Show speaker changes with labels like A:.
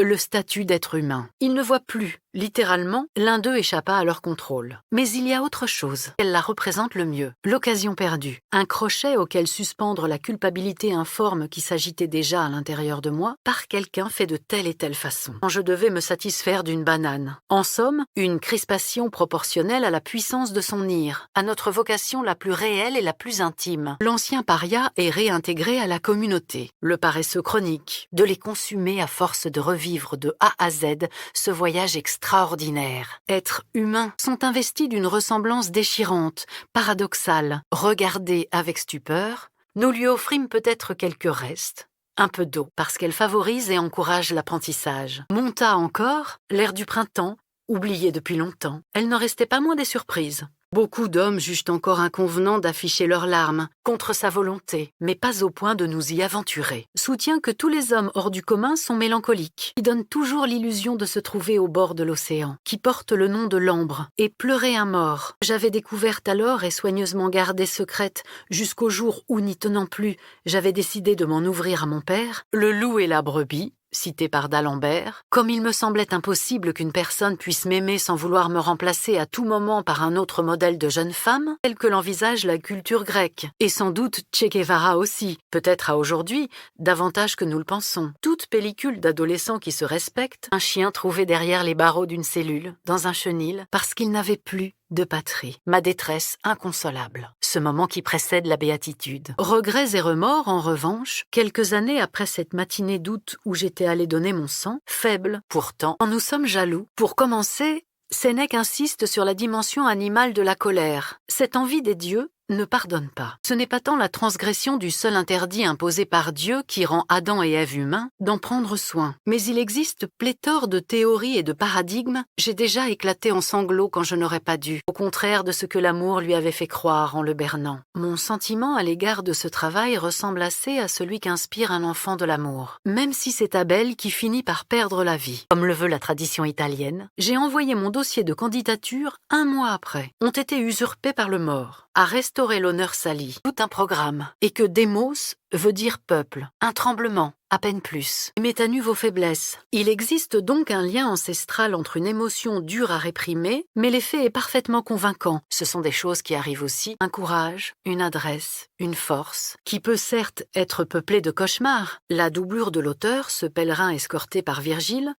A: le statut d'être humain. Ils ne voient plus, littéralement, l'un d'eux échappa à leur contrôle. Mais il y a autre chose. Elle la représente le mieux. L'occasion perdue. Un crochet auquel suspendre la culpabilité informe qui s'agitait déjà à l'intérieur de moi par quelqu'un fait de telle et telle façon. Quand je devais me satisfaire d'une banane. En somme, une crispation proportionnelle à la puissance de son ire, à notre vocation la plus réelle et la plus intime. L'ancien paria est réintégré à la communauté. Le paresseux chronique, de les consumer à force de revivre de A à Z ce voyage extraordinaire. Êtres humains sont investis d'une ressemblance déchirante, paradoxale. Regardés avec stupeur, nous lui offrîmes peut-être quelques restes, un peu d'eau, parce qu'elle favorise et encourage l'apprentissage. Monta encore l'air du printemps, oublié depuis longtemps. Elle n'en restait pas moins des surprises. Beaucoup d'hommes jugent encore inconvenant d'afficher leurs larmes, contre sa volonté, mais pas au point de nous y aventurer. Soutient que tous les hommes hors du commun sont mélancoliques, qui donnent toujours l'illusion de se trouver au bord de l'océan, qui portent le nom de l'ambre, et pleurer un mort. J'avais découverte alors et soigneusement gardée secrète, jusqu'au jour où, n'y tenant plus, j'avais décidé de m'en ouvrir à mon père, le loup et la brebis, cité par d'Alembert, comme il me semblait impossible qu'une personne puisse m'aimer sans vouloir me remplacer à tout moment par un autre modèle de jeune femme, tel que l'envisage la culture grecque, et sans doute Che Guevara aussi, peut-être à aujourd'hui, davantage que nous le pensons. Toute pellicule d'adolescent qui se respecte, un chien trouvé derrière les barreaux d'une cellule, dans un chenil, parce qu'il n'avait plus de patrie, ma détresse inconsolable, ce moment qui précède la béatitude. Regrets et remords, en revanche, quelques années après cette matinée d'août où j'étais allé donner mon sang, faible, pourtant, quand nous sommes jaloux. Pour commencer, Sénèque insiste sur la dimension animale de la colère. Cette envie des dieux ne pardonne pas. Ce n'est pas tant la transgression du seul interdit imposé par Dieu qui rend Adam et Ève humains d'en prendre soin. Mais il existe pléthore de théories et de paradigmes. J'ai déjà éclaté en sanglots quand je n'aurais pas dû, au contraire de ce que l'amour lui avait fait croire en le bernant. Mon sentiment à l'égard de ce travail ressemble assez à celui qu'inspire un enfant de l'amour. Même si c'est Abel qui finit par perdre la vie, comme le veut la tradition italienne, j'ai envoyé mon dossier de candidature 1 mois après. Ont été usurpés par le mort. À restaurer l'honneur sali, tout un programme, et que démos veut dire peuple, un tremblement, à peine plus. Met à nu vos faiblesses. Il existe donc un lien ancestral entre une émotion dure à réprimer, mais l'effet est parfaitement convaincant. Ce sont des choses qui arrivent aussi, un courage, une adresse, une force, qui peut certes être peuplée de cauchemars. La doublure de l'auteur, ce pèlerin escorté par Virgile,